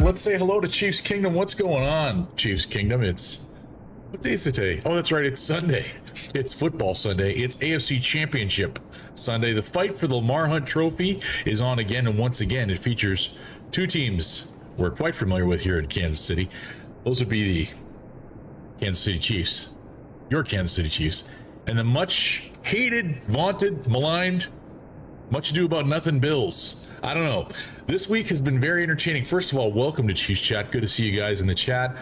let's say hello to Chiefs Kingdom. What's going on, Chiefs Kingdom? What day is it today? Oh, that's right. It's Sunday. It's football Sunday. It's AFC Championship Sunday. The fight for the Lamar Hunt Trophy is on again, and once again, it features two teams we're quite familiar with here in Kansas City. Those would be the Kansas City Chiefs, your Kansas City Chiefs, and the much hated, vaunted, maligned, much ado about nothing Bills. I don't know. This week has been very entertaining. First of all, welcome to Chiefs Chat. Good to see you guys in the chat.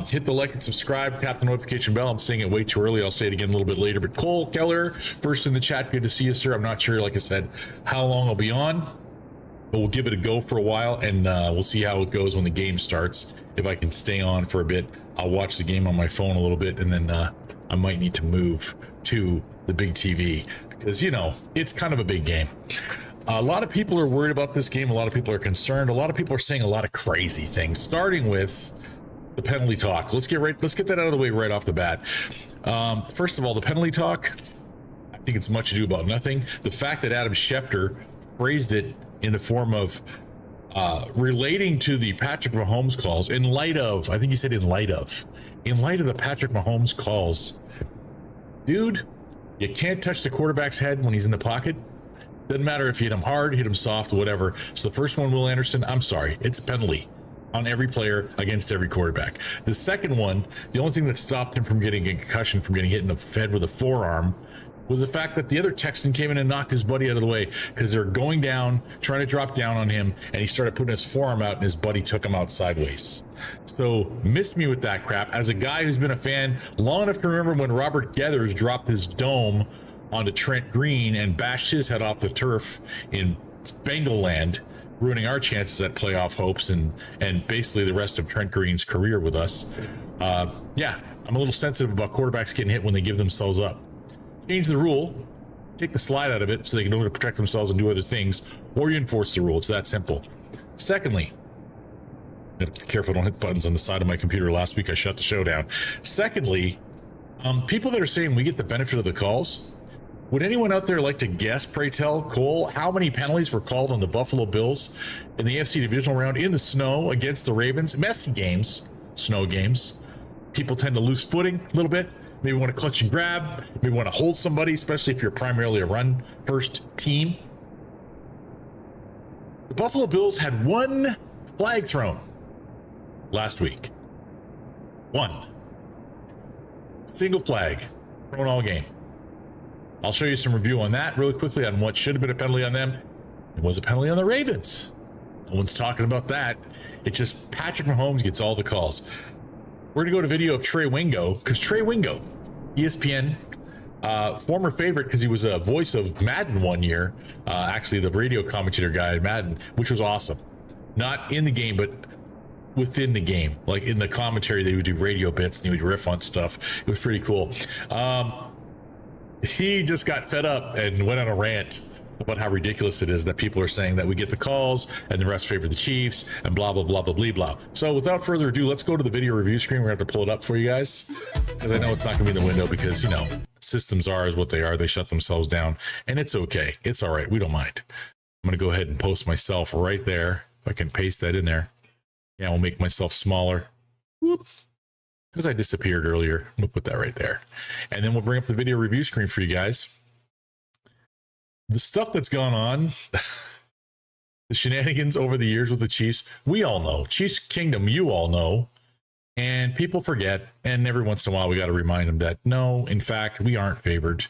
Hit the like and subscribe, tap the notification bell. I'm saying it way too early. I'll say it again a little bit later. But Cole Keller, first in the chat. Good to see you, sir. I'm not sure, like I said, how long I'll be on, but we'll give it a go for a while, and we'll see how it goes when the game starts. If I can stay on for a bit, I'll watch the game on my phone a little bit, and then I might need to move to the big TV because, you know, it's kind of a big game. A lot of people are worried about this game. A lot of people are concerned. A lot of people are saying a lot of crazy things, starting with the penalty talk. Let's get that out of the way right off the bat. First of all, the penalty talk, I think it's much ado about nothing. The fact that Adam Schefter phrased it in the form of relating to the Patrick Mahomes calls in light of, I think he said in light of the Patrick Mahomes calls. Dude, you can't touch the quarterback's head when he's in the pocket. Doesn't matter if you hit him hard, hit him soft, whatever. So the first one, Will Anderson, I'm sorry, it's a penalty on every player against every quarterback. The second one, the only thing that stopped him from getting a concussion, from getting hit in the head with a forearm, was the fact that the other Texan came in and knocked his buddy out of the way because they're going down, trying to drop down on him, and he started putting his forearm out, and his buddy took him out sideways. So miss me with that crap. As a guy who's been a fan long enough to remember when Robert Geathers dropped his dome onto Trent Green and bashed his head off the turf in Bengal land, ruining our chances at playoff hopes and basically the rest of Trent Green's career with us. Yeah, I'm a little sensitive about quarterbacks getting hit when they give themselves up. Change the rule, take the slide out of it so they can know to protect themselves and do other things, or you enforce the rule. It's that simple. Secondly, be careful, don't hit buttons on the side of my computer. Last week I shut the show down. Secondly, people that are saying we get the benefit of the calls, would anyone out there like to guess, pray tell, Cole, how many penalties were called on the Buffalo Bills in the AFC divisional round in the snow against the Ravens? Messy games, snow games. People tend to lose footing a little bit. Maybe want to clutch and grab. Maybe want to hold somebody, especially if you're primarily a run first team. The Buffalo Bills had one flag thrown last week. One. Single flag thrown all game. I'll show you some review on that really quickly on what should have been a penalty on them. It was a penalty on the Ravens. No one's talking about that. It's just Patrick Mahomes gets all the calls. We're going to go to video of Trey Wingo, because Trey Wingo, ESPN, former favorite because he was a voice of Madden one year, actually the radio commentator guy at Madden, which was awesome. Not in the game, but within the game. Like in the commentary, they would do radio bits and he would riff on stuff. It was pretty cool. He just got fed up and went on a rant about how ridiculous it is that people are saying that we get the calls and the rest favor the Chiefs and blah, blah, blah, blah, blah, blah. So without further ado, let's go to the video review screen. We're going to have to pull it up for you guys because I know it's not going to be in the window because, you know, systems are what they are. They shut themselves down and it's okay. It's all right. We don't mind. I'm going to go ahead and post myself right there. If I can paste that in there. Yeah, I'll make myself smaller. Whoops. Because I disappeared earlier. We'll put that right there. And then we'll bring up the video review screen for you guys. The stuff that's gone on, the shenanigans over the years with the Chiefs, we all know. Chiefs Kingdom, you all know. And people forget. And every once in a while, we got to remind them that, no, in fact, we aren't favored.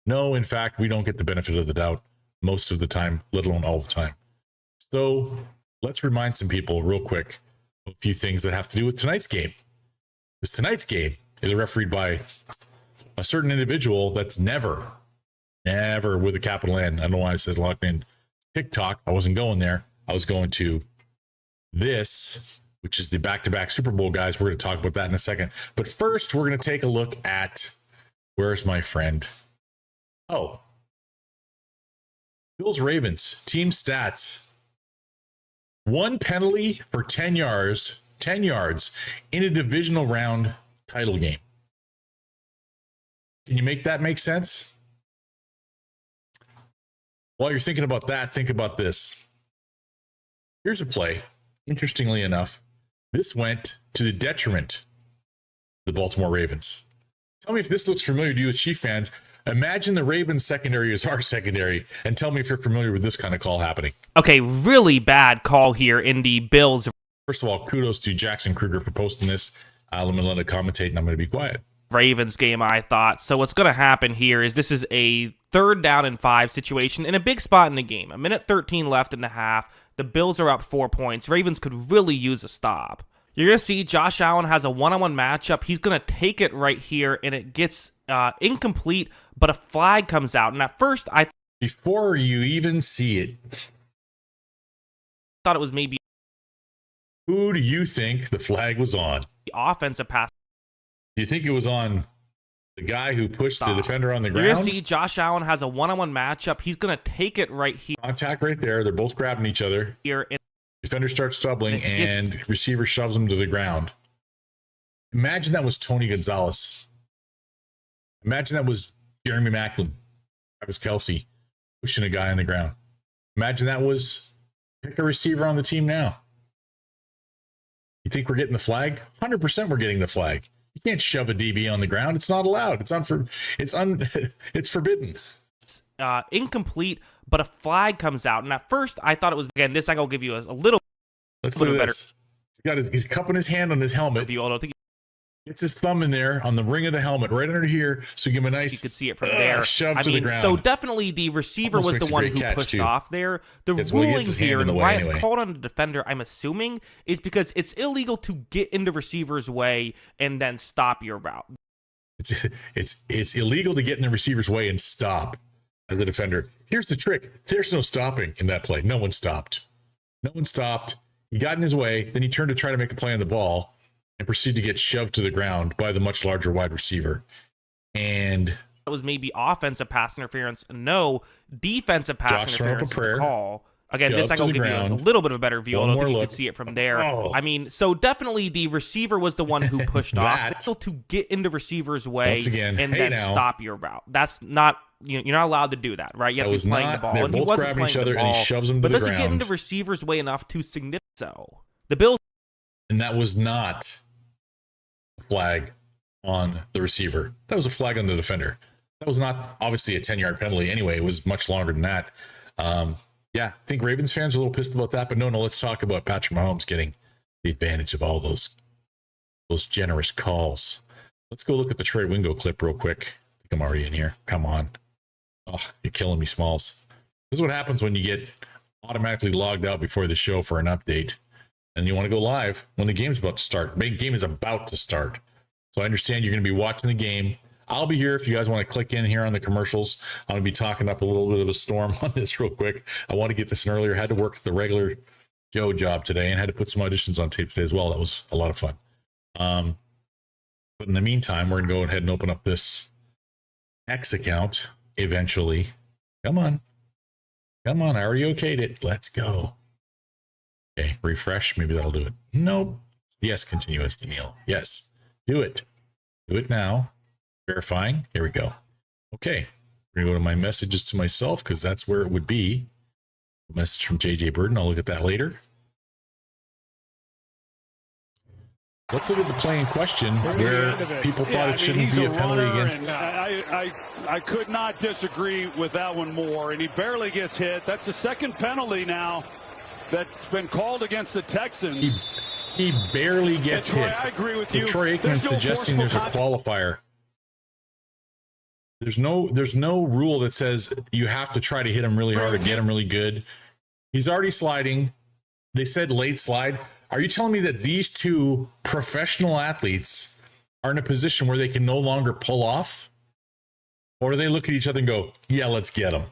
No, in fact, we don't get the benefit of the doubt most of the time, let alone all the time. So let's remind some people real quick of a few things that have to do with tonight's game. Because tonight's game is refereed by a certain individual that's never with a capital N. I don't know why it says locked in TikTok. I wasn't going there. I was going to this, which is the back-to-back Super Bowl guys. We're going to talk about that in a second. But first, we're going to take a look at, where's my friend? Oh. Bills Ravens team stats. One penalty for 10 yards in a divisional round title game. Can you make that make sense? While you're thinking about that, think about this. Here's a play, interestingly enough, This went to the detriment of the Baltimore Ravens. Tell me if this looks familiar to you as Chief fans. Imagine the Ravens secondary is our secondary, and tell me if you're familiar with this kind of call happening. Okay, really bad call here in the Bills. First of all, kudos to Jackson Kruger for posting this. Let me let it commentate, and I'm going to be quiet. Ravens game, I thought. So what's going to happen here is this is a 3rd down and 5 situation in a big spot in the game. A minute 13 left in the half. The Bills are up 4 points. Ravens could really use a stop. You're going to see Josh Allen has a one-on-one matchup. He's going to take it right here, and it gets incomplete, but a flag comes out. And at first, before you even see it, thought it was maybe... Who do you think the flag was on? The offensive pass. Do you think it was on the guy who pushed the defender on the ground? You're going to see Josh Allen has a one-on-one matchup. He's going to take it right here. Contact right there. They're both grabbing each other. Here. Defender starts stumbling, and receiver shoves him to the ground. Imagine that was Tony Gonzalez. Imagine that was Jeremy Maclin, Travis Kelce, pushing a guy on the ground. Imagine that was pick a receiver on the team now. You think we're getting the flag? 100% we're getting the flag. You can't shove a DB on the ground. It's not allowed. It's forbidden. Incomplete, but a flag comes out. And at first, I thought it was, again, this I will give you a little. Let's look at this. He's cupping his hand on his helmet. Gets his thumb in there on the ring of the helmet, right under here, so give him a nice. You could see it from there. Shove to the ground. So definitely the receiver was the one who pushed off there. The ruling here and why it's called on the defender, I'm assuming, is because it's illegal to get into receiver's way and then stop your route. It's illegal to get in the receiver's way and stop as a defender. Here's the trick. There's no stopping in that play. No one stopped. He got in his way, then he turned to try to make a play on the ball and proceeded to get shoved to the ground by the much larger wide receiver. And it was maybe offensive pass interference. No, defensive pass interference call. Again, this I will give you a little bit of a better view. I don't think you can see it from there. So definitely the receiver was the one who pushed off. To get into receiver's way and then stop your route. That's not, you're not allowed to do that, right? You have to be playing the ball. They're both grabbing each other, and he shoves them to the ground. But does he get into receiver's way enough to significantly so? The Bills. And that was not a flag on the receiver. That was a flag on the defender. That was not obviously a 10-yard penalty anyway. It was much longer than that. I think Ravens fans are a little pissed about that, but no, let's talk about Patrick Mahomes getting the advantage of all those generous calls. Let's go look at the Trey Wingo clip real quick. I think I'm already in here. Come on. Oh, you're killing me, Smalls. This is what happens when you get automatically logged out before the show for an update. And you want to go live when the game's about to start. The game is about to start. So I understand you're going to be watching the game. I'll be here if you guys want to click in here on the commercials. I'm going to be talking up a little bit of a storm on this real quick. I want to get this in earlier. I had to work the regular Joe job today and had to put some auditions on tape today as well. That was a lot of fun. But in the meantime, we're going to go ahead and open up this X account eventually. Come on. I already okayed it. Let's go. Okay, refresh. Maybe that'll do it. Nope. Yes, continue as Daniil. Yes, do it. Do it now. Verifying. Here we go. Okay, we're going to go to my messages to myself because that's where it would be. A message from JJ Burden. I'll look at that later. Let's look at the play in question where people thought it shouldn't be a penalty against. I could not disagree with that one more, and he barely gets hit. That's the second penalty now that's been called against the Texans. He barely gets hit. I agree with you. Troy Aikman suggesting there's a qualifier. There's no rule that says you have to try to hit him really hard or get him really good. He's already sliding. They said late slide. Are you telling me that these two professional athletes are in a position where they can no longer pull off? Or do they look at each other and go, yeah, let's get him.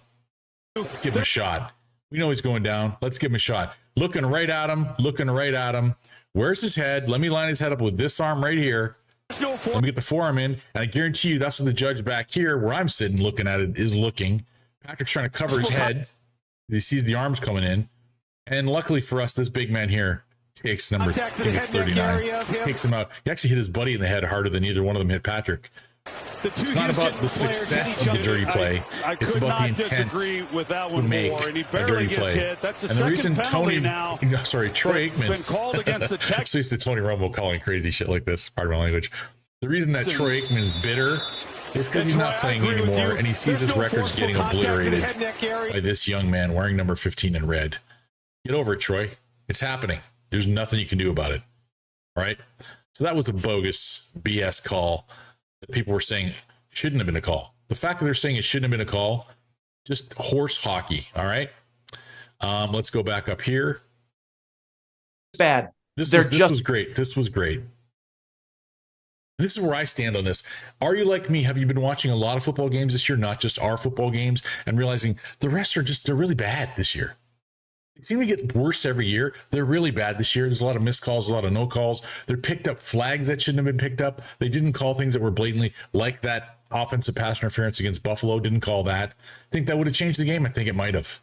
Let's give him a shot. We know he's going down. Let's give him a shot. Looking right at him. Where's his head? Let me line his head up with this arm right here. Let me get the forearm in. And I guarantee you that's what the judge back here where I'm sitting looking at it is looking. Patrick's trying to cover his head. He sees the arms coming in. And luckily for us, this big man here takes number, I think it's 39. Takes him out. He actually hit his buddy in the head harder than either one of them hit Patrick. It's not about the success of the dirty play. It's about the intent to make a dirty play. And the reason Troy Aikman, called against the Texans. so used to Tony Romo calling crazy shit like this, pardon my language. The reason that Troy Aikman's bitter is because he's not playing anymore, and he sees his records getting obliterated by this young man wearing number 15 in red. Get over it, Troy. It's happening. There's nothing you can do about it. All right? So that was a bogus BS call that people were saying shouldn't have been a call. The fact that they're saying it shouldn't have been a call, just horse hockey. All right? Let's go back up here. Bad. This was great. This was great. And this is where I stand on this. Are you like me? Have you been watching a lot of football games this year, not just our football games, and realizing the rest they're really bad this year? They seem to get worse every year. They're really bad this year. There's a lot of missed calls, a lot of no calls. They're picked up flags that shouldn't have been picked up. They didn't call things that were blatantly like that offensive pass interference against Buffalo. Didn't call that. I think that would have changed the game. I think it might have.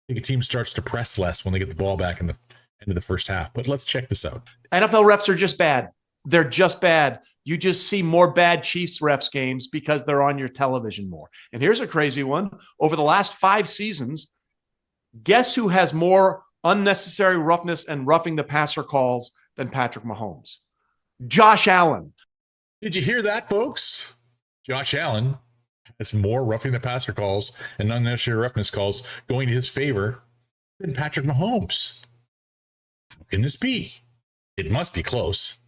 I think a team starts to press less when they get the ball back in the end of the first half. But let's check this out. NFL refs are just bad. They're just bad. You just see more bad Chiefs refs games because they're on your television more. And here's a crazy one. Over the last 5 seasons, guess who has more unnecessary roughness and roughing the passer calls than Patrick Mahomes? Josh Allen. Did you hear that, folks? Josh Allen has more roughing the passer calls and unnecessary roughness calls going to his favor than Patrick Mahomes. How can this be? It must be close.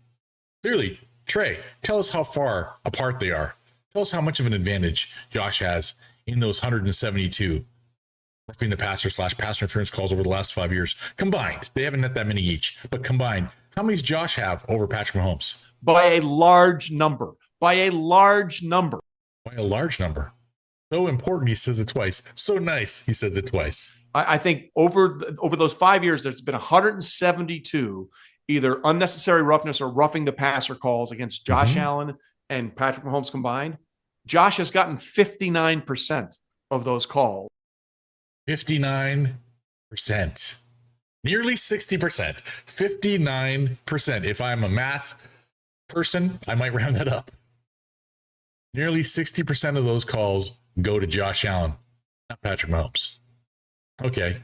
Clearly, Trey, tell us how far apart they are. Tell us how much of an advantage Josh has in those 172 roughing the passer / pass interference calls over the last 5 years. Combined, they haven't had that many each, but combined, how many does Josh have over Patrick Mahomes? By a large number. By a large number. By a large number. So important, he says it twice. So nice, he says it twice. I think over those 5 years, there's been 172 either unnecessary roughness or roughing the passer calls against Josh Allen and Patrick Mahomes combined. Josh has gotten 59% of those calls. 59%. Nearly 60%. 59%. If I'm a math person, I might round that up. Nearly 60% of those calls go to Josh Allen, not Patrick Mahomes. Okay.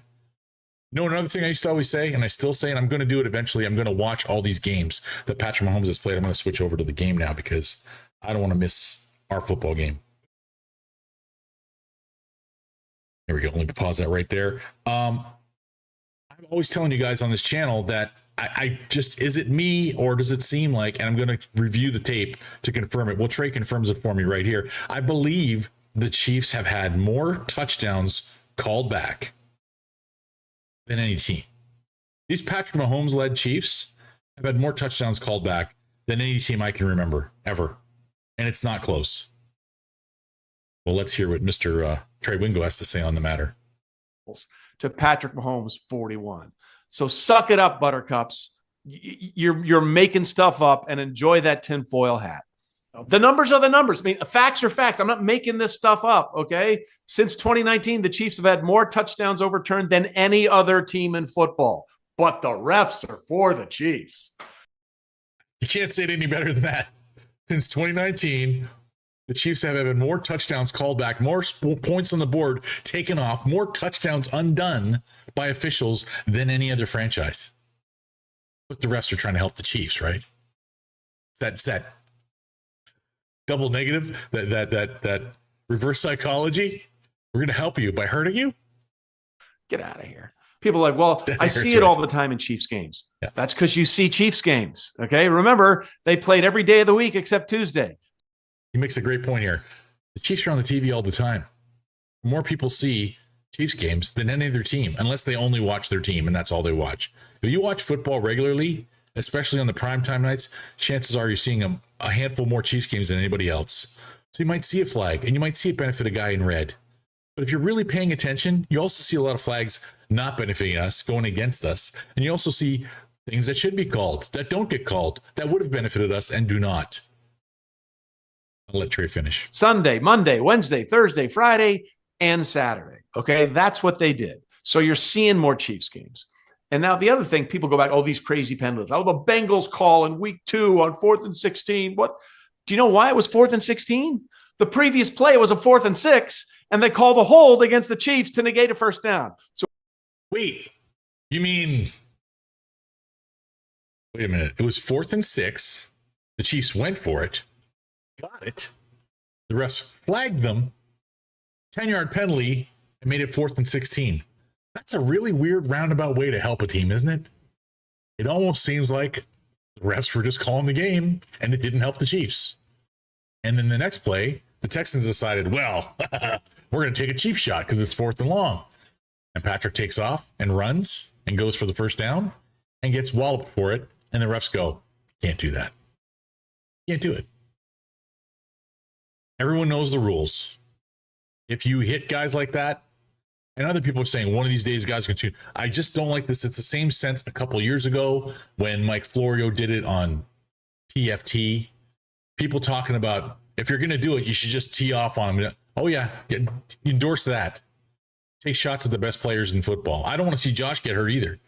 You know, another thing I used to always say, and I still say, and I'm going to do it eventually, I'm going to watch all these games that Patrick Mahomes has played. I'm going to switch over to the game now because I don't want to miss our football game. There we go. Let me pause that right there. I'm always telling you guys on this channel that I just, is it me or does it seem like, and I'm going to review the tape to confirm it. Well, Trey confirms it for me right here. I believe the Chiefs have had more touchdowns called back than any team. These Patrick Mahomes-led Chiefs have had more touchdowns called back than any team I can remember, ever. And it's not close. Well, let's hear what Mr. Trey Wingo has to say on the matter. To Patrick Mahomes, 41. So suck it up, Buttercups. You're making stuff up and enjoy that tinfoil hat. The numbers are the numbers. I mean, facts are facts. I'm not making this stuff up, okay? Since 2019, the Chiefs have had more touchdowns overturned than any other team in football. But the refs are for the Chiefs. You can't say it any better than that. Since 2019, the Chiefs have had more touchdowns called back, more points on the board taken off, more touchdowns undone by officials than any other franchise. But the refs are trying to help the Chiefs, right? That's that double negative, that reverse psychology. We're going to help you by hurting you. Get out of here. People are like, well, I see it all the time in Chiefs games. Yeah. That's because you see Chiefs games. Okay. Remember, they played every day of the week except Tuesday. He makes a great point here. The Chiefs are on the TV all the time. More people see Chiefs games than any other team, unless they only watch their team and that's all they watch. If you watch football regularly, especially on the primetime nights, chances are you're seeing a handful more Chiefs games than anybody else. So you might see a flag and you might see it benefit a guy in red. But if you're really paying attention, you also see a lot of flags not benefiting us, going against us. And you also see things that should be called, that don't get called, that would have benefited us and do not. I'll let Trey finish. Sunday, Monday, Wednesday, Thursday, Friday, and Saturday. Okay, that's what they did. So you're seeing more Chiefs games. And now the other thing, people go back, oh, these crazy penalties. Oh, the Bengals call in week 2 on 4th and 16. What? Do you know why it was 4th and 16? The previous play was a 4th and 6, and they called a hold against the Chiefs to negate a first down. So wait, you mean, wait a minute. It was 4th and 6. The Chiefs went for it. Got it. The refs flagged them. 10-yard penalty and made it 4th and 16. That's a really weird roundabout way to help a team, isn't it? It almost seems like the refs were just calling the game and it didn't help the Chiefs. And then the next play, the Texans decided, well, we're going to take a cheap shot because it's 4th and long. And Patrick takes off and runs and goes for the first down and gets walloped for it. And the refs go, can't do that. Can't do it. Everyone knows the rules. If you hit guys like that, and other people are saying one of these days guys are going to, I just don't like this. It's the same sense a couple years ago when Mike Florio did it on TFT. People talking about, if you're going to do it, you should just tee off on them. Oh, yeah, endorse that. Take shots at the best players in football. I don't want to see Josh get hurt either.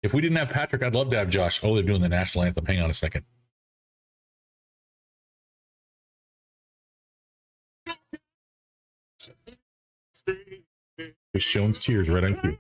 If we didn't have Patrick, I'd love to have Josh. Oh, they're doing the national anthem. Hang on a second. Chris Jones tears right on cue.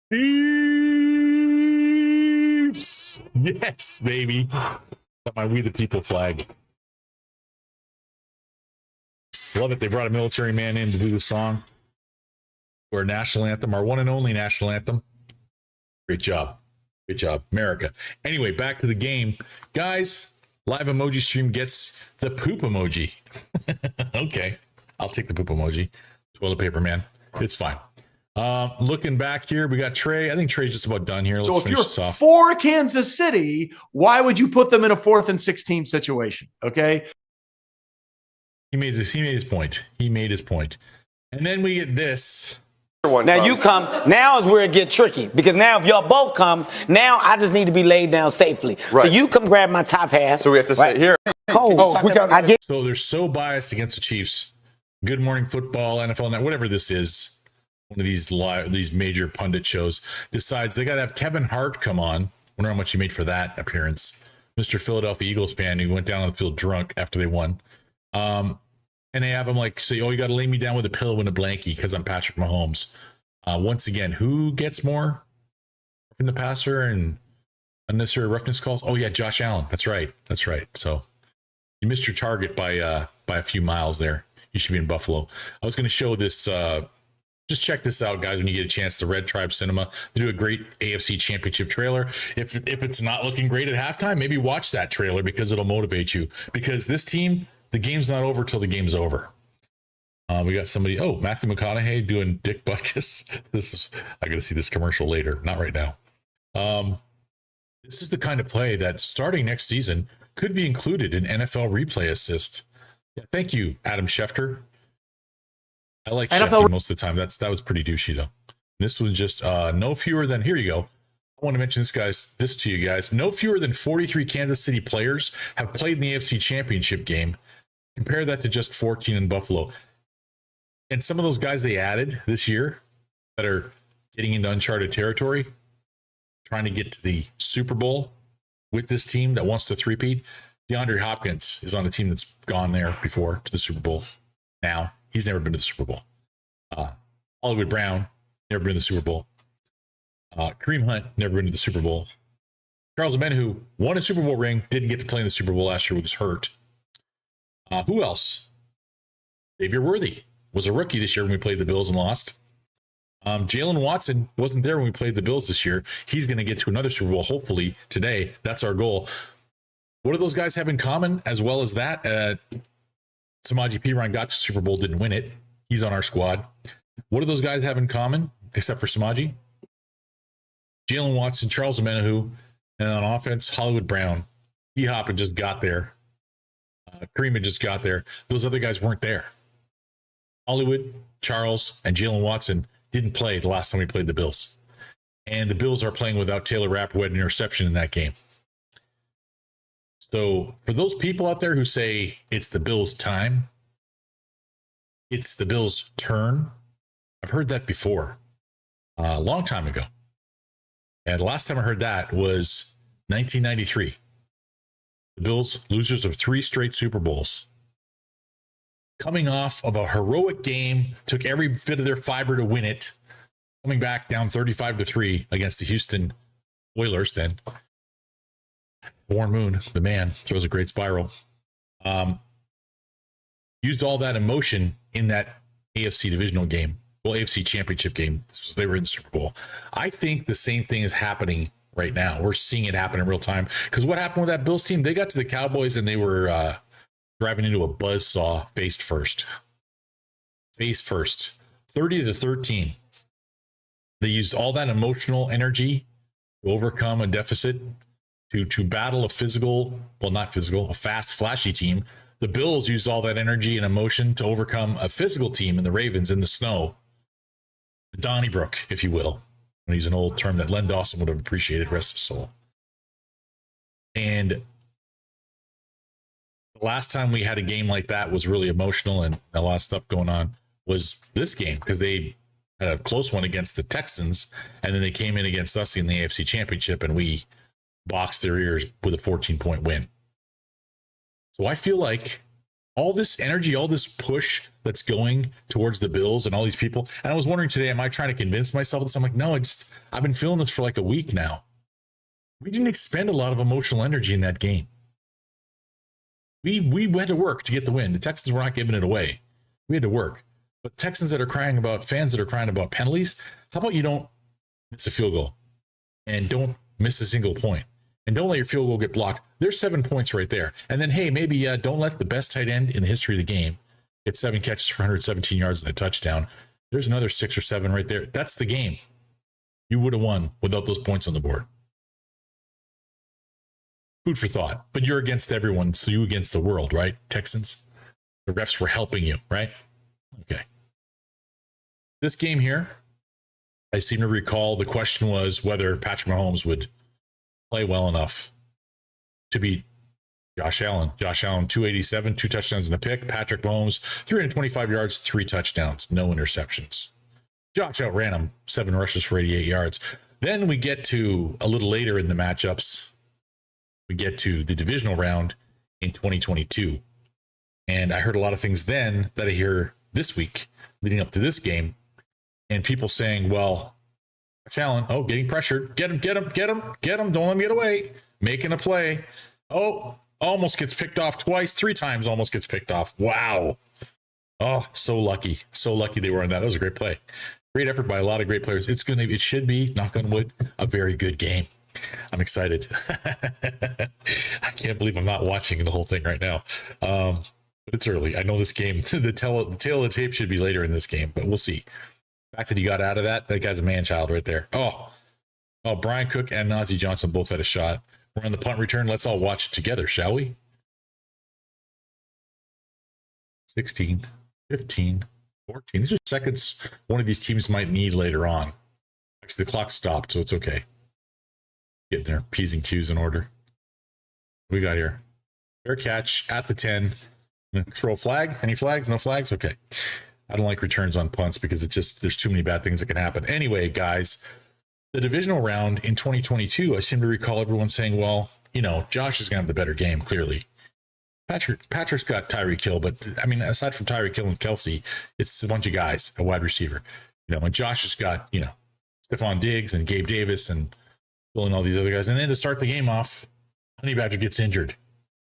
Chiefs! Yes, baby. Got my We the People flag. Love it. They brought a military man in to do the song. Our national anthem, our one and only national anthem. Great job. Great job, America. Anyway, back to the game. Guys, live emoji stream gets the poop emoji. Okay. I'll take the poop emoji. Toilet paper man. It's fine. Looking back here, we got Trey. I think Trey's just about done here. Let's finish this off. For Kansas City, why would you put them in a 4th and 16 situation? Okay. He made his point. He made his point. And then we get this. Now you come. Now is where it get tricky, because now if y'all both come, now I just need to be laid down safely. Right. So you come grab my top half. So we have to say here. So they're so biased against the Chiefs. Good Morning Football, NFL Net, whatever this is. One of these major pundit shows decides they got to have Kevin Hart come on. Wonder how much he made for that appearance. Mr. Philadelphia Eagles fan who went down on the field drunk after they won. And they have him like say, oh, you got to lay me down with a pillow and a blankie because I'm Patrick Mahomes. Once again, who gets more from the passer and unnecessary roughness calls? Oh, yeah, Josh Allen. That's right. So you missed your target by a few miles there. You should be in Buffalo. I was going to show this. Just check this out, guys, when you get a chance. The Red Tribe Cinema. They do a great AFC Championship trailer. If it's not looking great at halftime, maybe watch that trailer because it'll motivate you. Because this team, the game's not over till the game's over. We got somebody. Oh, Matthew McConaughey doing Dick Butkus. I got to see this commercial later. Not right now. This is the kind of play that starting next season could be included in NFL replay assist. Yeah, thank you, Adam Schefter. I like Schefter most of the time. That was pretty douchey though. This was just no fewer than, here you go. I want to mention this to you guys. No fewer than 43 Kansas City players have played in the AFC Championship game. Compare that to just 14 in Buffalo. And some of those guys they added this year that are getting into uncharted territory, trying to get to the Super Bowl with this team that wants to three-peat. DeAndre Hopkins is on a team that's gone there before to the Super Bowl. Now, he's never been to the Super Bowl. Hollywood Brown, never been to the Super Bowl. Kareem Hunt, never been to the Super Bowl. Charles Omenihu won a Super Bowl ring, didn't get to play in the Super Bowl last year, was hurt. Who else? Xavier Worthy was a rookie this year when we played the Bills and lost. Jalen Watson wasn't there when we played the Bills this year. He's going to get to another Super Bowl, hopefully today. That's our goal. What do those guys have in common as well as that? Samaje Perine got to Super Bowl, didn't win it. He's on our squad. What do those guys have in common, except for Samaje? Jalen Watson, Charles Omenihu, and on offense, Hollywood Brown. D-Hop had just got there. Kareem had just got there. Those other guys weren't there. Hollywood, Charles, and Jalen Watson didn't play the last time we played the Bills. And the Bills are playing without Taylor Rapp, who had an interception in that game. So for those people out there who say it's the Bills' time, it's the Bills' turn, I've heard that before, a long time ago. And the last time I heard that was 1993. The Bills, losers of 3 straight Super Bowls. Coming off of a heroic game, took every bit of their fiber to win it. Coming back down 35-3 against the Houston Oilers then. Warren Moon, the man, throws a great spiral. Used all that emotion in that AFC divisional game. Well, AFC championship game. They were in the Super Bowl. I think the same thing is happening right now. We're seeing it happen in real time. Because what happened with that Bills team? They got to the Cowboys and they were driving into a buzzsaw face first. 30-13. They used all that emotional energy to overcome a deficit, to battle a fast, flashy team. The Bills used all that energy and emotion to overcome a physical team in the Ravens in the snow. Donnybrook, if you will. I'm going to use an old term that Len Dawson would have appreciated, rest his soul. And the last time we had a game like that was really emotional and a lot of stuff going on was this game because they had a close one against the Texans and then they came in against us in the AFC Championship and we boxed their ears with a 14-point win. So I feel like all this energy, all this push that's going towards the Bills and all these people. And I was wondering today, am I trying to convince myself of this? I'm like, no, I've been feeling this for like a week now. We didn't expend a lot of emotional energy in that game. We had to work to get the win. The Texans were not giving it away. We had to work. But Texans that are crying about, fans that are crying about penalties, how about you don't miss a field goal and don't miss a single point? And don't let your field goal get blocked. There's 7 points right there. And then, hey, maybe don't let the best tight end in the history of the game get 7 catches for 117 yards and a touchdown. There's another 6 or 7 right there. That's the game. You would have won without those points on the board. Food for thought. But you're against everyone, so you against the world, right, Texans? The refs were helping you, right? Okay. This game here, I seem to recall the question was whether Patrick Mahomes would play well enough to beat Josh Allen. Josh Allen, 287, 2 touchdowns and a pick. Patrick Mahomes, 325 yards, 3 touchdowns, no interceptions. Josh outran him, 7 rushes for 88 yards. Then we get to a little later in the matchups. We get to the divisional round in 2022. And I heard a lot of things then that I hear this week leading up to this game. And people saying, well, Josh Allen, getting pressured. Get him. Don't let him get away. Making a play. Almost gets picked off twice. 3 times almost gets picked off. Wow. Oh, so lucky. So lucky they were on that. That was a great play. Great effort by a lot of great players. It should be, knock on wood, a very good game. I'm excited. I can't believe I'm not watching the whole thing right now. But it's early. I know this game, the tail of the tape should be later in this game, but we'll see. The fact that he got out of that guy's a man-child right there. Oh, Brian Cook and Najee Johnson both had a shot. We're on the punt return. Let's all watch it together, shall we? 16, 15, 14. These are seconds one of these teams might need later on. Actually, the clock stopped, so it's okay. Getting their P's and Q's in order. What we got here? Fair catch at the 10. Throw a flag. Any flags? No flags? Okay. I don't like returns on punts because there's too many bad things that can happen. Anyway, guys, the divisional round in 2022, I seem to recall everyone saying, well, Josh is going to have the better game, clearly. Patrick's got Tyreek Hill, but I mean, aside from Tyreek Hill and Kelsey, it's a bunch of guys, a wide receiver. And Josh has got, Stephon Diggs and Gabe Davis and all these other guys. And then to start the game off, Honey Badger gets injured.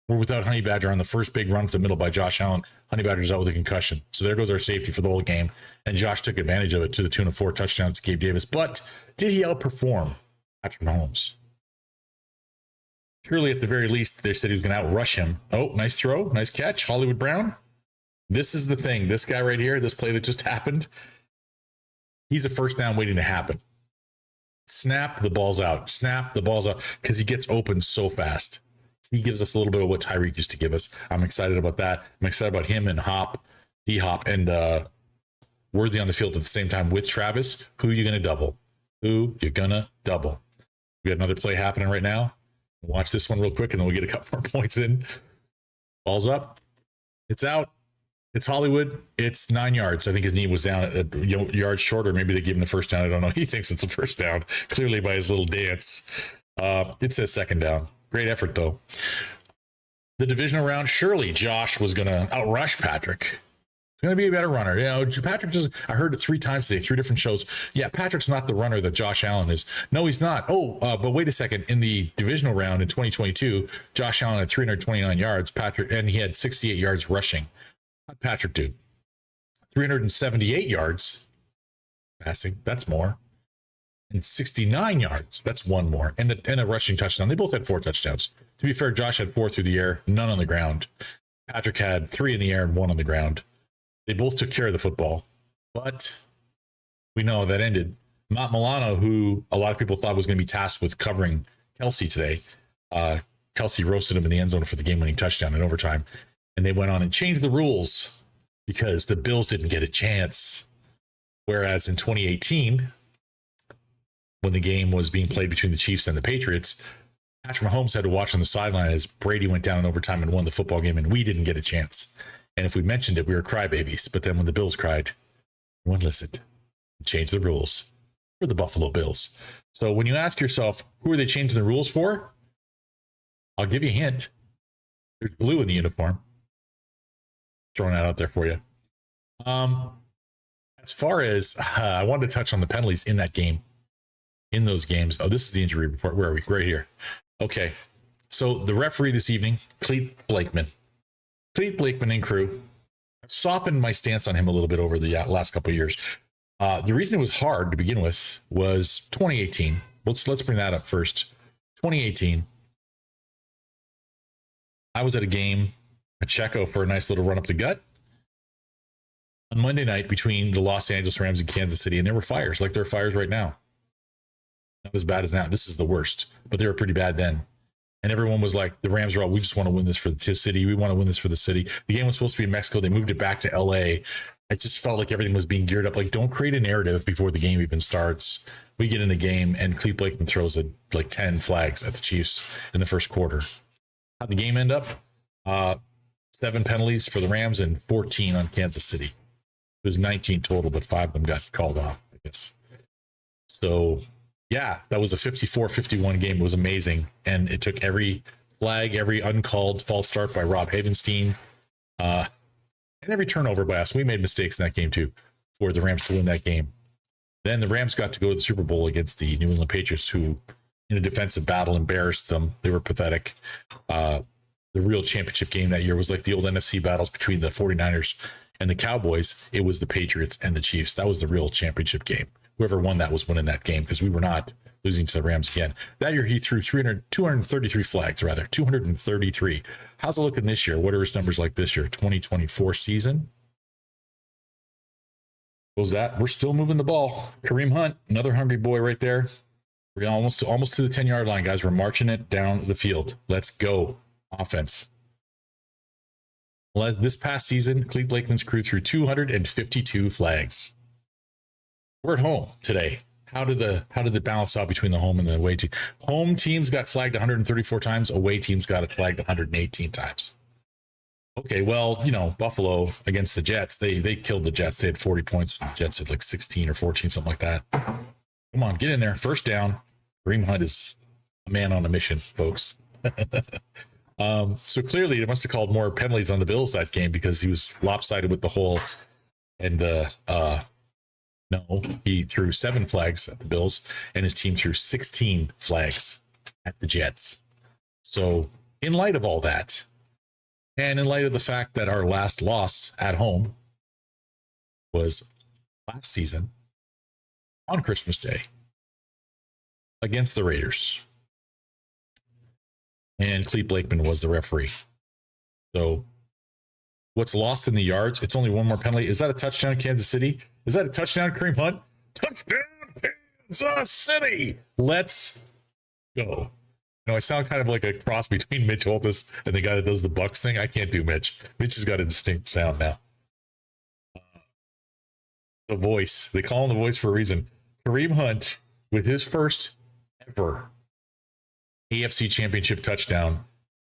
We're without Honey Badger on the first big run to the middle by Josh Allen. Honey Badger's out with a concussion. So there goes our safety for the whole game. And Josh took advantage of it to the tune of 4 touchdowns to Gabe Davis. But did he outperform Patrick Mahomes? Surely, at the very least, they said he was going to outrush him. Oh, nice throw. Nice catch. Hollywood Brown. This is the thing. This guy right here, this play that just happened, he's a first down waiting to happen. Snap, the ball's out. Snap, the ball's out, because he gets open so fast. He gives us a little bit of what Tyreek used to give us. I'm excited about that. I'm excited about him and D-Hop, and Worthy on the field at the same time with Travis. Who are you going to double? Who you going to double? We got another play happening right now. Watch this one real quick, and then we'll get a couple more points in. Ball's up. It's out. It's Hollywood. It's 9 yards. I think his knee was down at yards shorter. Maybe they gave him the first down. I don't know. He thinks it's a first down, clearly by his little dance. It says second down. Great effort, though. The divisional round, surely Josh was going to outrush Patrick. He's going to be a better runner. You know, Patrick just, I heard it 3 times today, 3 different shows. Yeah, Patrick's not the runner that Josh Allen is. No, he's not. But wait a second. In the divisional round in 2022, Josh Allen had 329 yards, and he had 68 yards rushing. How'd Patrick do? 378 yards passing. That's more. And 69 yards. That's 1 more. And a rushing touchdown. They both had 4 touchdowns. To be fair, Josh had 4 through the air, none on the ground. Patrick had 3 in the air and 1 on the ground. They both took care of the football. But we know that ended. Matt Milano, who a lot of people thought was going to be tasked with covering Kelsey today, Kelsey roasted him in the end zone for the game-winning touchdown in overtime. And they went on and changed the rules because the Bills didn't get a chance. Whereas in 2018, when the game was being played between the Chiefs and the Patriots, Patrick Mahomes had to watch on the sideline as Brady went down in overtime and won the football game, and we didn't get a chance. And if we mentioned it, we were crybabies. But then when the Bills cried, everyone listened and changed the rules for the Buffalo Bills. So when you ask yourself, who are they changing the rules for? I'll give you a hint. There's blue in the uniform. Throwing that out there for you. As far as I wanted to touch on the penalties in that game, in those games. Oh, this is the injury report. Where are we? Right here. Okay. So the referee this evening, Clete Blakeman and crew, softened my stance on him a little bit over the last couple of years. The reason it was hard to begin with was 2018. Let's bring that up first. 2018. I was at a game, Pacheco, for a nice little run up the gut on Monday night between the Los Angeles Rams and Kansas City, and there were fires, like there are fires right now. Not as bad as now. This is the worst, but they were pretty bad then. And everyone was like, the Rams are all, we just want to win this for the city. We want to win this for the city. The game was supposed to be in Mexico. They moved it back to LA. I just felt like everything was being geared up. Like, don't create a narrative before the game even starts. We get in the game, and Clete Blakeman throws 10 flags at the Chiefs in the first quarter. How'd the game end up? 7 penalties for the Rams and 14 on Kansas City. It was 19 total, but 5 of them got called off, I guess. So, yeah, that was a 54-51 game. It was amazing. And it took every flag, every uncalled false start by Rob Havenstein, and every turnover by us. We made mistakes in that game, too, for the Rams to win that game. Then the Rams got to go to the Super Bowl against the New England Patriots, who, in a defensive battle, embarrassed them. They were pathetic. The real championship game that year was like the old NFC battles between the 49ers and the Cowboys. It was the Patriots and the Chiefs. That was the real championship game. Whoever won that was winning that game, because we were not losing to the Rams again. That year he threw 233 flags, rather. 233. How's it looking this year? What are his numbers like this year? 2024 season? What was that? We're still moving the ball. Kareem Hunt, another hungry boy right there. We're almost to the 10-yard line, guys. We're marching it down the field. Let's go. Offense. This past season, Clete Blakeman's crew threw 252 flags. We're at home today. How did the balance out between the home and the away team? Home teams got flagged 134 times. Away teams got it flagged 118 times. Okay, well, Buffalo against the Jets, they killed the Jets. They had 40 points. The Jets had like 16 or 14, something like that. Come on, get in there. First down. Kareem Hunt is a man on a mission, folks. So clearly they must have called more penalties on the Bills that game, because he was lopsided with the hole. And no, he threw 7 flags at the Bills, and his team threw 16 flags at the Jets. So in light of all that, And in light of the fact that our last loss at home was last season on Christmas Day against the Raiders. And Clete Blakeman was the referee. So what's lost in the yards? It's only one more penalty. Is that a touchdown, Kansas City? Is that a touchdown, Kareem Hunt? Touchdown, Kansas City! Let's go. I sound kind of like a cross between Mitch Holthus and the guy that does the Bucks thing. I can't do Mitch. Mitch has got a distinct sound now. The voice. They call him the voice for a reason. Kareem Hunt, with his first ever AFC Championship touchdown.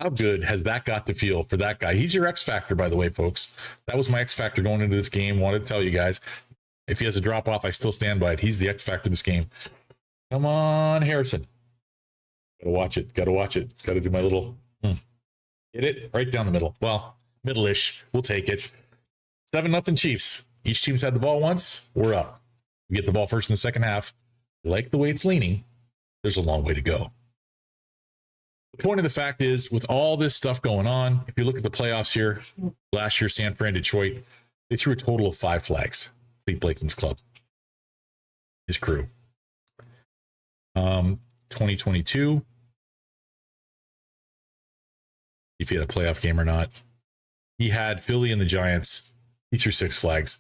How good has that got to feel for that guy? He's your X factor, by the way, folks. That was my X factor going into this game. Wanted to tell you guys. If he has a drop off, I still stand by it. He's the X factor of this game. Come on, Harrison. Gotta watch it. Gotta do my little hit it right down the middle. Well, middle-ish. We'll take it. 7-0 Chiefs. Each team's had the ball once. We're up. We get the ball first in the second half. You like the way it's leaning. There's a long way to go. The point of the fact is, with all this stuff going on, if you look at the playoffs here, last year, San Fran, Detroit, they threw a total of 5 flags. Clete Blakeman's club. His crew. 2022. If he had a playoff game or not. He had Philly and the Giants. He threw 6 flags.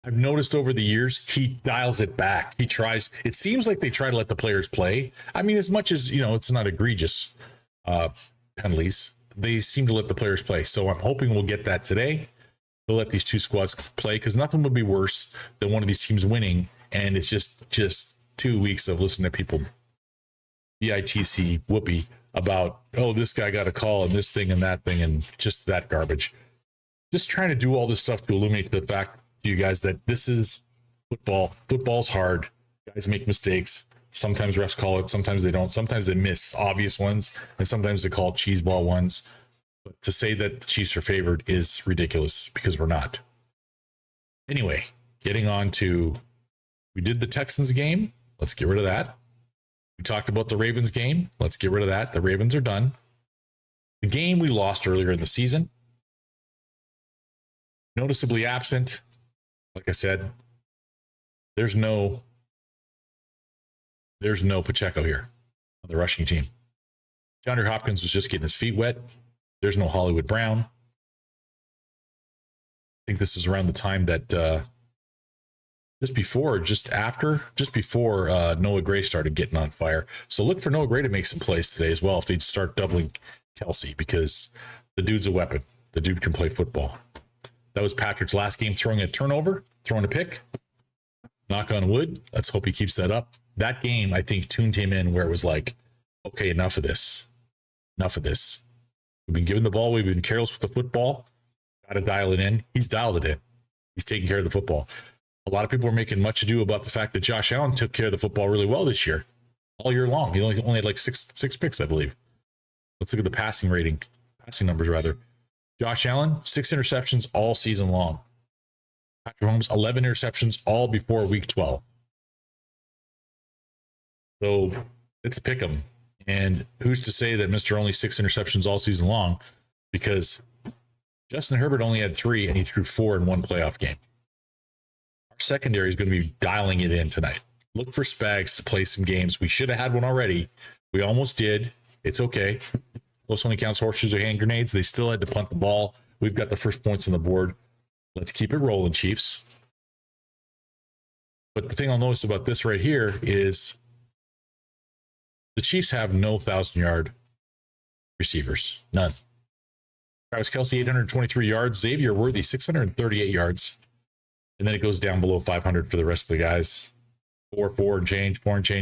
I've noticed over the years, he dials it back. He tries. It seems like they try to let the players play. I mean, as much as, it's not egregious penalties, they seem to let the players play. So I'm hoping we'll get that today. They'll let these two squads play, because nothing would be worse than one of these teams winning, and it's just 2 weeks of listening to people BITC whoopee about, oh, this guy got a call and this thing and that thing and just that garbage. Just trying to do all this stuff to illuminate the fact to you guys that this is football. Football's hard. Guys make mistakes. Sometimes refs call it, sometimes they don't. Sometimes they miss obvious ones, and sometimes they call cheeseball ones. But to say that the Chiefs are favored is ridiculous, because we're not. Anyway, getting on to, we did the Texans game. Let's get rid of that. We talked about the Ravens game. Let's get rid of that. The Ravens are done. The game we lost earlier in the season. Noticeably absent. Like I said, there's no Pacheco here on the rushing team. DeAndre Hopkins was just getting his feet wet. There's no Hollywood Brown. I think this is around the time that just before Noah Gray started getting on fire. So look for Noah Gray to make some plays today as well if they start doubling Kelsey, because the dude's a weapon. The dude can play football. That was Patrick's last game throwing a turnover, throwing a pick. Knock on wood. Let's hope he keeps that up. That game, I think, tuned him in where it was like, okay, enough of this. Enough of this. We've been given the ball. We've been careless with the football. Got to dial it in. He's dialed it in. He's taking care of the football. A lot of people are making much ado about the fact that Josh Allen took care of the football really well this year, all year long. He only had like six picks, I believe. Let's look at the passing numbers rather. Josh Allen, 6 interceptions all season long. Patrick Mahomes, 11 interceptions all before week 12. So it's a pick 'em. And who's to say that Mr. Only 6 interceptions all season long? Because Justin Herbert only had 3 and he threw 4 in one playoff game. Our secondary is going to be dialing it in tonight. Look for Spags to play some games. We should have had one already. We almost did. It's okay. Close only counts horseshoes or hand grenades. They still had to punt the ball. We've got the first points on the board. Let's keep it rolling, Chiefs. But the thing I'll notice about this right here is the Chiefs have no 1,000-yard receivers. None. Travis Kelce, 823 yards. Xavier Worthy, 638 yards. And then it goes down below 500 for the rest of the guys. 4 and change,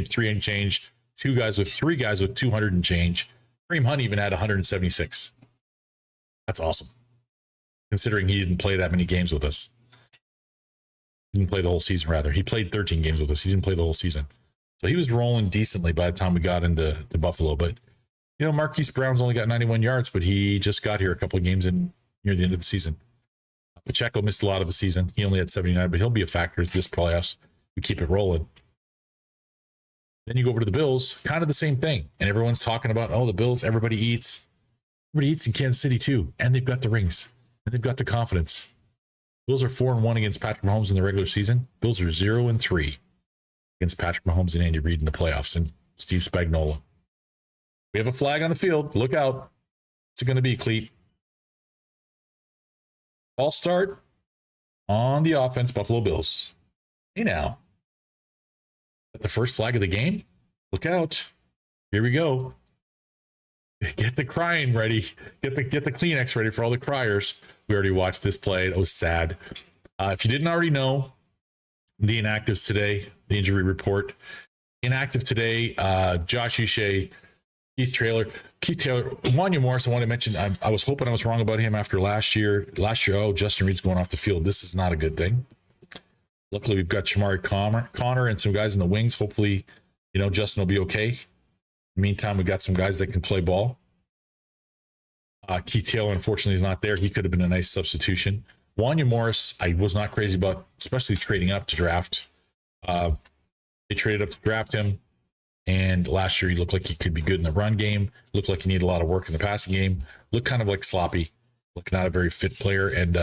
3 and change. 3 guys with 200 and change. Kareem Hunt even had 176. That's awesome, considering he didn't play that many games with us. He didn't play the whole season, rather. He played 13 games with us. He didn't play the whole season. So he was rolling decently by the time we got into Buffalo. But, Marquise Brown's only got 91 yards, but he just got here a couple of games in near the end of the season. Pacheco missed a lot of the season. He only had 79, but he'll be a factor this playoffs. We keep it rolling. Then you go over to the Bills, kind of the same thing. And everyone's talking about, the Bills, everybody eats. Everybody eats in Kansas City too, and they've got the rings, and they've got the confidence. Bills are 4-1 against Patrick Mahomes in the regular season. Bills are 0-3 against Patrick Mahomes and Andy Reid in the playoffs, and Steve Spagnuolo. We have a flag on the field. Look out. What's it going to be, Cleat? All start on the offense, Buffalo Bills. Hey now. The first flag of the game? Look out. Here we go. Get the crying ready. Get the Kleenex ready for all the criers. We already watched this play. It was sad. If you didn't already know, the inactives today, the injury report. Inactive today, Josh Uche, Keith Taylor, Wanya Morris. I want to mention, I was hoping I was wrong about him after last year. Oh, Justin Reed's going off the field. This is not a good thing. Luckily, we've got Shamari Connor and some guys in the wings. Hopefully, Justin will be okay. In the meantime, we got some guys that can play ball. Keith Taylor, unfortunately, is not there. He could have been a nice substitution. Wanya Morris, I was not crazy about, especially trading up to draft. They traded up to draft him, and last year he looked like he could be good in the run game. Looked like he needed a lot of work in the passing game. Looked kind of like sloppy. Looked not a very fit player, and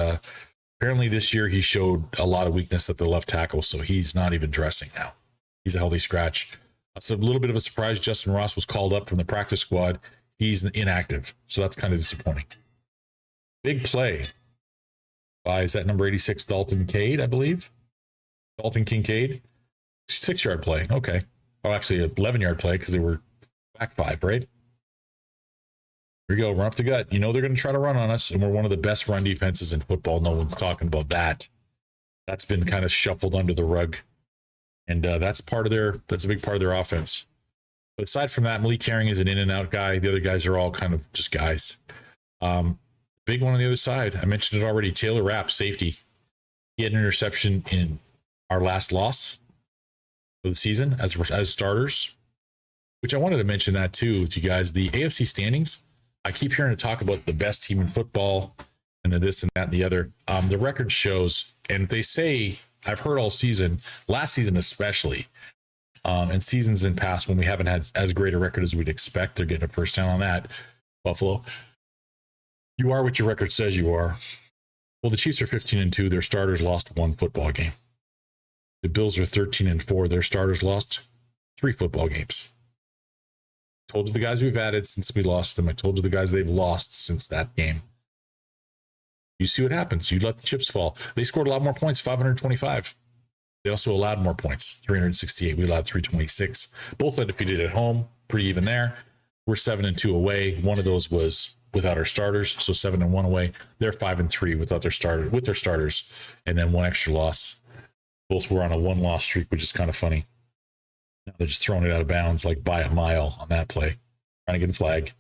apparently this year he showed a lot of weakness at the left tackle, so he's not even dressing now. He's a healthy scratch. It's a little bit of a surprise. Justin Ross was called up from the practice squad. He's inactive, so that's kind of disappointing. Big play by, is that number 86, Dalton Kincaid, I believe? Dalton Kincaid. 6-yard play. Okay. Oh, actually, an 11-yard play because they were back 5, right? Here we go. Run up the gut. They're going to try to run on us, and we're one of the best run defenses in football. No one's talking about that. That's been kind of shuffled under the rug, and that's a big part of their offense. But aside from that, Malik Herring is an in and out guy. The other guys are all kind of just guys. Big one on the other side. I mentioned it already. Taylor Rapp, safety. He had an interception in our last loss for the season as starters, which I wanted to mention that too with you guys. The AFC standings, I keep hearing to talk about the best team in football and the this and that and the other. The record shows, and they say, I've heard all season, last season especially, and seasons in past when we haven't had as great a record as we'd expect. They're getting a first down on that. Buffalo, you are what your record says you are. Well, the Chiefs are 15-2. Their starters lost 1 football game. The Bills are 13-4. Their starters lost 3 football games. I told you the guys we've added since we lost them. I told you the guys they've lost since that game. You see what happens. You let the chips fall. They scored a lot more points, 525. They also allowed more points, 368. We allowed 326. Both undefeated at home, pretty even there. We're 7-2 away. One of those was without our starters, so 7-1 away. They're 5-3 without their starters, with their starters, and then 1 extra loss. Both were on a 1-loss streak, which is kind of funny. Now they're just throwing it out of bounds, like by a mile on that play, trying to get a flag,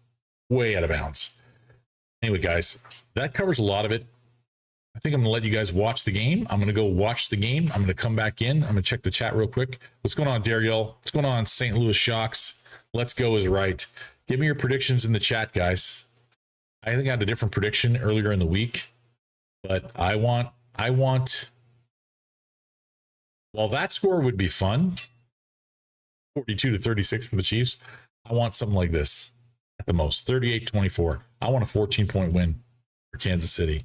way out of bounds. Anyway, guys, that covers a lot of it. I think I'm going to let you guys watch the game. I'm going to go watch the game. I'm going to come back in. I'm going to check the chat real quick. What's going on, Dariel? What's going on, St. Louis Shocks? Let's go is right. Give me your predictions in the chat, guys. I think I had a different prediction earlier in the week, but I want, while that score would be fun, 42-36 for the Chiefs, I want something like this at the most, 38-24. I want a 14-point win for Kansas City.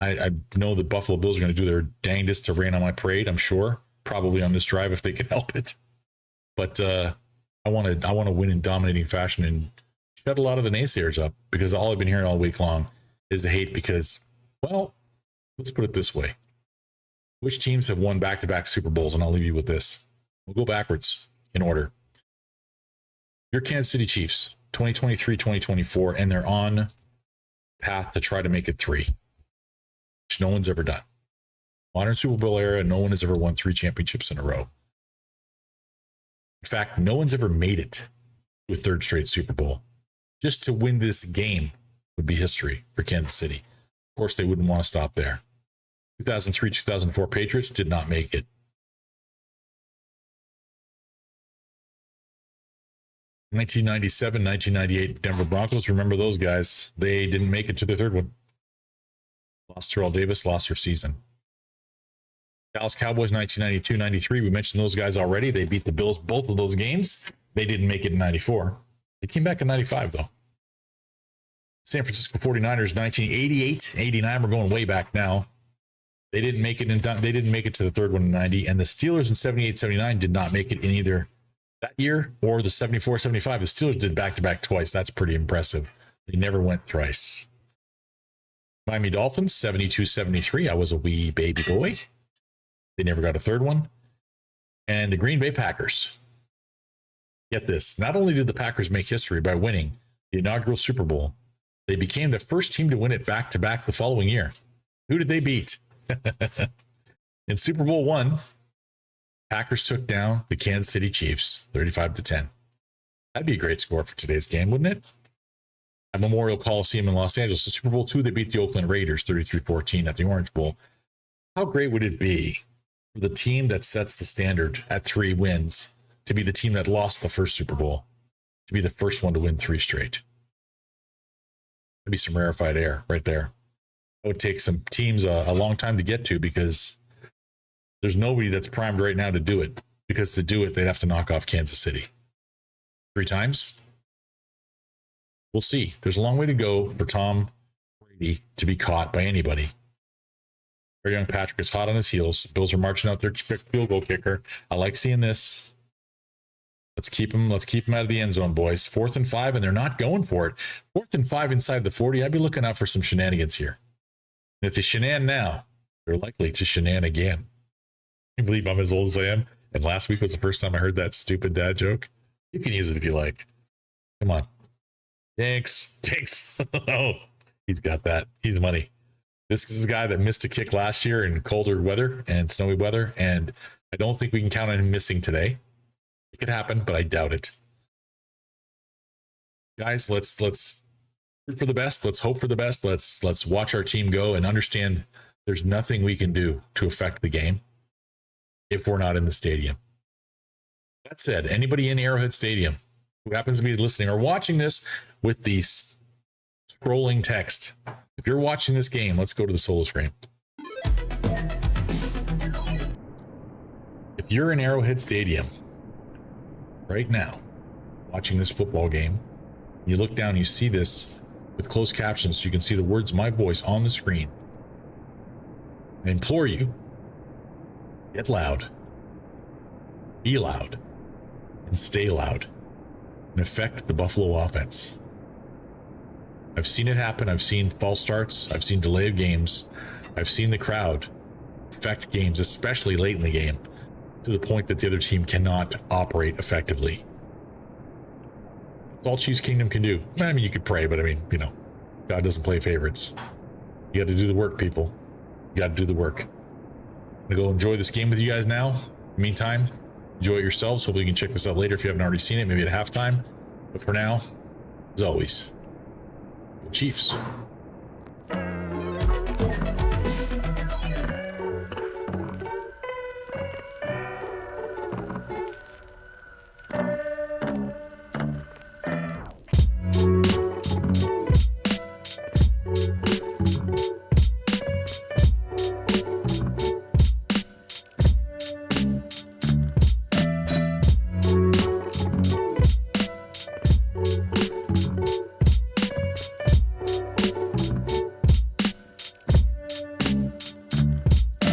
I know the Buffalo Bills are going to do their dangest to rain on my parade, I'm sure, probably on this drive if they can help it. But I want to win in dominating fashion and shut a lot of the naysayers up, because all I've been hearing all week long is the hate because, well, let's put it this way. Which teams have won back-to-back Super Bowls? And I'll leave you with this. We'll go backwards in order. Your Kansas City Chiefs, 2023, 2024, and they're on path to try to make it 3, which no one's ever done. Modern Super Bowl era, no one has ever won 3 championships in a row. In fact, no one's ever made it to a 3rd straight Super Bowl. Just to win this game would be history for Kansas City. Of course, they wouldn't want to stop there. 2003, 2004 Patriots did not make it. 1997, 1998 Denver Broncos. Remember those guys. They didn't make it to the 3rd one. Lost Terrell Davis, lost their season. Dallas Cowboys, 1992-93. We mentioned those guys already. They beat the Bills both of those games. They didn't make it in 94. They came back in 95, though. San Francisco 49ers, 1988, 89. We're going way back now. They didn't make it in time. They didn't make it to the third one in 90. And the Steelers in 78, 79 did not make it in either that year or the 74, 75. The Steelers did back-to-back twice. That's pretty impressive. They never went thrice. Miami Dolphins, 72, 73. I was a wee baby boy. They never got a third one. And the Green Bay Packers. Get this. Not only did the Packers make history by winning the inaugural Super Bowl, they became the first team to win it back-to-back the following year. Who did they beat? In Super Bowl I, Packers took down the Kansas City Chiefs 35-10. That'd be a great score for today's game, wouldn't it? At Memorial Coliseum in Los Angeles, the Super Bowl II, they beat the Oakland Raiders 33-14 at the Orange Bowl. How great would it be for the team that sets the standard at 3 wins to be the team that lost the first Super Bowl, to be the first one to win 3 straight? That'd be some rarefied air right there. It would take some teams a long time to get to because there's nobody that's primed right now to do it. Because to do it, they'd have to knock off Kansas City 3 times. We'll see. There's a long way to go for Tom Brady to be caught by anybody. Our young Patrick is hot on his heels. Bills are marching out their field goal kicker. I like seeing this. Let's keep him out of the end zone, boys. 4th and 5, and they're not going for it. 4th and 5 inside the 40. I'd be looking out for some shenanigans here. And if they shenan now, they're likely to shenan again. I can't believe I'm as old as I am. And last week was the first time I heard that stupid dad joke. You can use it if you like. Come on. Thanks. Oh, he's got that. He's money. This is a guy that missed a kick last year in colder weather and snowy weather. And I don't think we can count on him missing today. It could happen, but I doubt it. Guys, let's hope for the best. Let's hope for the best. Let's watch our team go and understand there's nothing we can do to affect the game if we're not in the stadium. That said, anybody in Arrowhead Stadium who happens to be listening or watching this with the scrolling text, if you're watching this game, let's go to the solo screen. If you're in Arrowhead Stadium right now watching this football game, you look down, you see this with closed captions so you can see the words my voice on the screen. I implore you, get loud, be loud, and stay loud, and affect the Buffalo offense. I've seen it happen. I've seen false starts. I've seen delay of games. I've seen the crowd affect games, especially late in the game, to the point that the other team cannot operate effectively. That's all Chiefs Kingdom can do. I mean, you could pray, but I mean, God doesn't play favorites. You got to do the work, people. You got to do the work. I'm going to go enjoy this game with you guys now. In the meantime, enjoy it yourselves. Hopefully you can check this out later if you haven't already seen it, maybe at halftime. But for now, as always, go Chiefs.